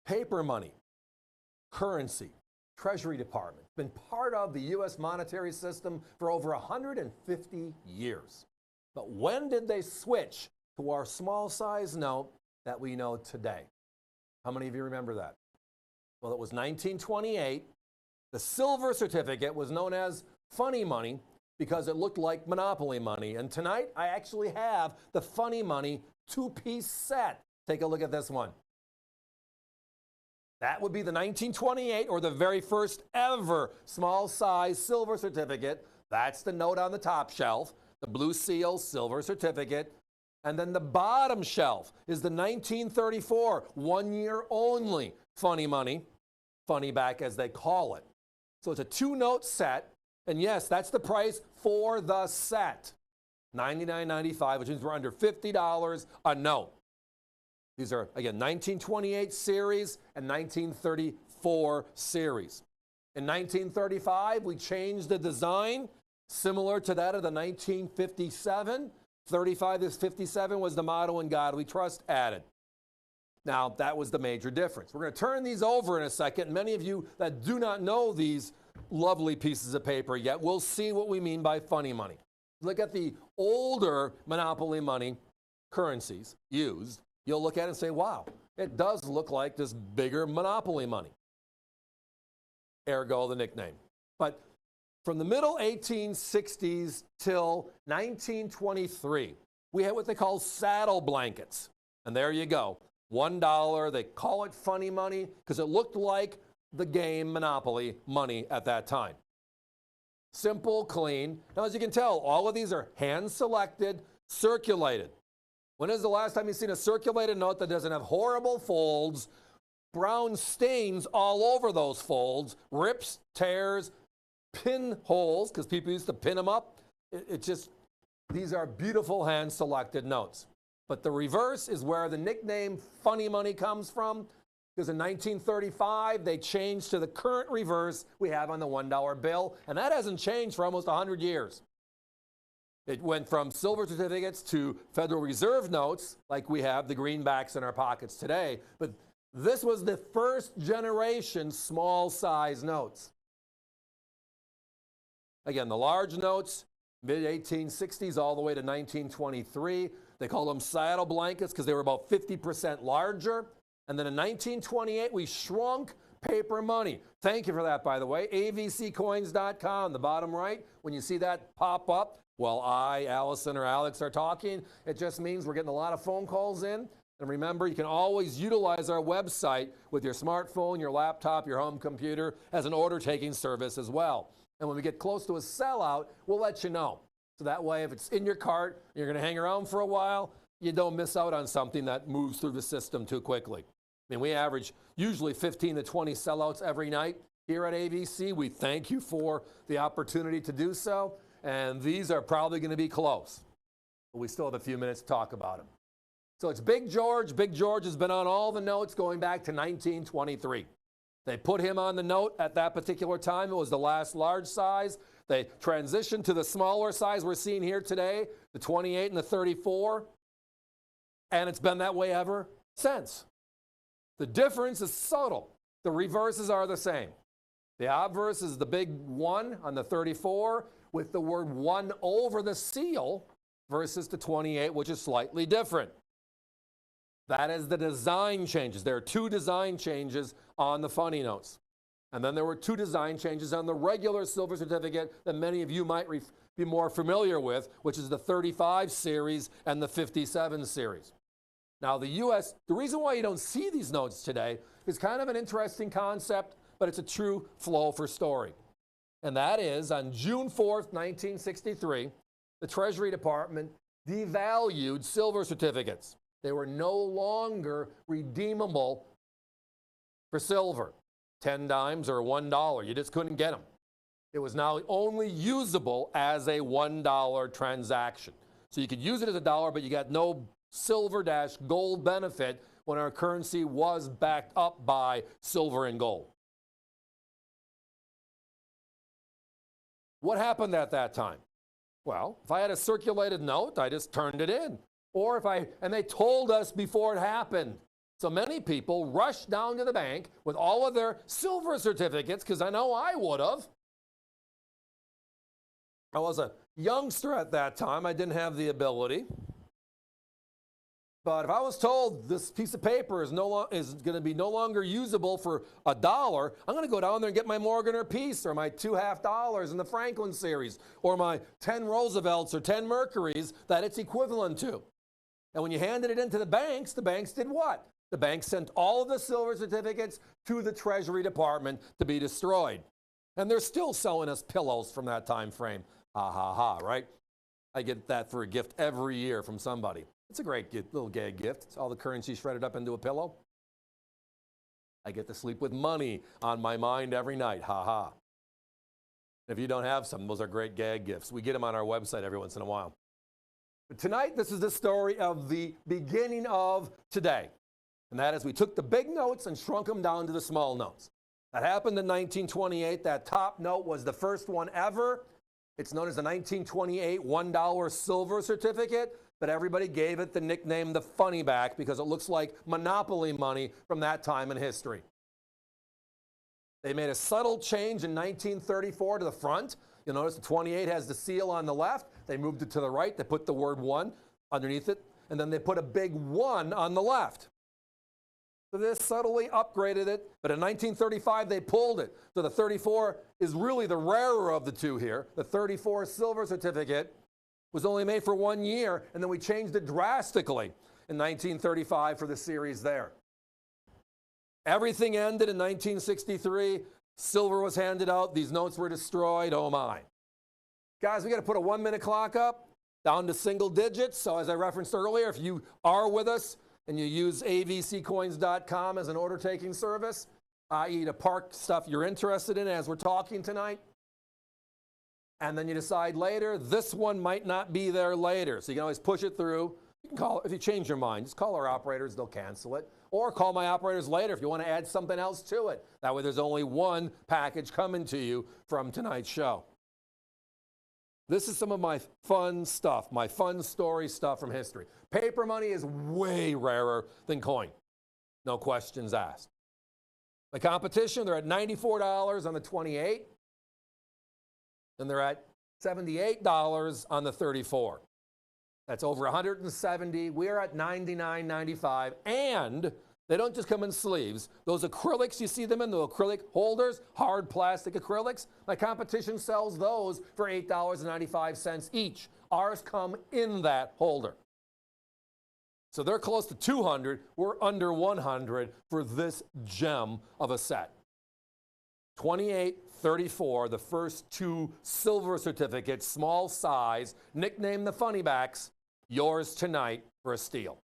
Paper money, currency, Treasury Department, been part of the U.S. monetary system for over 150 years. But when did they switch to our small size note that we know today? How many of you remember that? Well, it was 1928. The silver certificate was known as funny money because it looked like monopoly money. And tonight, I actually have the funny money two-piece set. Take a look at this one. That would be the 1928, or the very first ever small size silver certificate. That's the note on the top shelf, the blue seal silver certificate. And then the bottom shelf is the 1934, 1 year only funny money, funny back as they call it. So it's a two-note set. And yes, that's the price for the set, $99.95, which means we're under $50 a note. These are, again, 1928 series and 1934 series. In 1935, we changed the design, similar to that of the 1957. 35 to 57 was the motto "In God We Trust" added. Now, that was the major difference. We're going to turn these over in a second. Many of you that do not know these lovely pieces of paper yet will see what we mean by funny money. Look at the older monopoly money currencies used. You'll look at it and say, wow, it does look like this bigger monopoly money. Ergo, the nickname. But from the middle 1860s till 1923, we had what they call saddle blankets. And there you go. $1. They call it funny money because it looked like the game Monopoly money at that time. Simple, clean. Now, as you can tell, all of these are hand-selected, circulated. When is the last time you've seen a circulated note that doesn't have horrible folds, brown stains all over those folds, rips, tears, pinholes, because people used to pin them up? These are beautiful hand-selected notes. But the reverse is where the nickname funny money comes from, because in 1935, they changed to the current reverse we have on the $1 bill, and that hasn't changed for almost 100 years. It went from silver certificates to Federal Reserve notes, like we have the greenbacks in our pockets today, but this was the first generation small size notes. Again, the large notes, mid-1860s all the way to 1923. They called them saddle blankets because they were about 50% larger. And then in 1928, we shrunk paper money. Thank you for that, by the way. avccoins.com, the bottom right. When you see that pop up, while I, Allison, or Alex are talking, it just means we're getting a lot of phone calls in. And remember, you can always utilize our website with your smartphone, your laptop, your home computer as an order-taking service as well. And when we get close to a sellout, we'll let you know. So that way, if it's in your cart, you're going to hang around for a while, you don't miss out on something that moves through the system too quickly. I mean, we average usually 15 to 20 sellouts every night here at AVC. We thank you for the opportunity to do so. And these are probably going to be close. But we still have a few minutes to talk about them. So it's Big George. Big George has been on all the notes going back to 1923. They put him on the note at that particular time. It was the last large size. They transitioned to the smaller size we're seeing here today, the 28 and the 34. And it's been that way ever since. The difference is subtle. The reverses are the same. The obverse is the big 1 on the 34 with the word 1 over the seal versus the 28, which is slightly different. That is the design changes. There are 2 design changes on the funny notes. And then there were 2 design changes on the regular silver certificate that many of you might be more familiar with, which is the 35 series and the 57 series. Now, the reason why you don't see these notes today is kind of an interesting concept, but it's a true flow for story. And that is, on June 4th, 1963, the Treasury Department devalued silver certificates. They were no longer redeemable for silver, 10 dimes or $1. You just couldn't get them. It was now only usable as a $1 transaction. So you could use it as a dollar, but you got no silver-gold benefit when our currency was backed up by silver and gold. What happened at that time? Well, if I had a circulated note, I just turned it in. Or and they told us before it happened, So many people rush down to the bank with all of their silver certificates, because I know I would have. I was a youngster at that time. I didn't have the ability. But if I was told this piece of paper is going to be no longer usable for $1, I'm going to go down there and get my Morgan or Peace, or my $2.50 in the Franklin series, or my 10 Roosevelts or 10 Mercurys that it's equivalent to. And when you handed it into the banks did what? The banks sent all of the silver certificates to the Treasury Department to be destroyed. And they're still selling us pillows from that time frame. Ha ha ha, right? I get that for a gift every year from somebody. It's a great little gag gift. It's all the currency shredded up into a pillow. I get to sleep with money on my mind every night. Ha ha. If you don't have some, those are great gag gifts. We get them on our website every once in a while. But tonight, this is the story of the beginning of today. And that is, we took the big notes and shrunk them down to the small notes. That happened in 1928. That top note was the first one ever. It's known as the 1928 $1 silver certificate, but everybody gave it the nickname the funny back because it looks like Monopoly money from that time in history. They made a subtle change in 1934 to the front. You'll notice the 28 has the seal on the left. They moved it to the right. They put the word 1 underneath it, and then they put a big 1 on the left. So they subtly upgraded it, but in 1935 they pulled it. So the 34 is really the rarer of the two here. The 34 silver certificate was only made for 1 year, and then we changed it drastically in 1935 for the series there. Everything ended in 1963. Silver was handed out. These notes were destroyed. Oh my. Guys, we got to put a 1-minute clock up down to single digits. So as I referenced earlier, if you are with us and you use avccoins.com as an order taking service, i.e. to park stuff you're interested in as we're talking tonight, and then you decide later, this one might not be there later. So you can always push it through. You can call, if you change your mind, just call our operators, they'll cancel it. Or call my operators later if you want to add something else to it. That way there's only one package coming to you from tonight's show. This is some of my fun stuff, my fun story stuff from history. Paper money is way rarer than coin. No questions asked. The competition, they're at $94 on the 28. And they're at $78 on the 34. That's over 170. We're at $99.95. And they don't just come in sleeves. Those acrylics, you see them in the acrylic holders, hard plastic acrylics. My competition sells those for $8.95 each. Ours come in that holder. So they're close to 200. We're under 100 for this gem of a set. 28, 34, the first two silver certificates, small size, nicknamed the Funnybacks, yours tonight for a steal.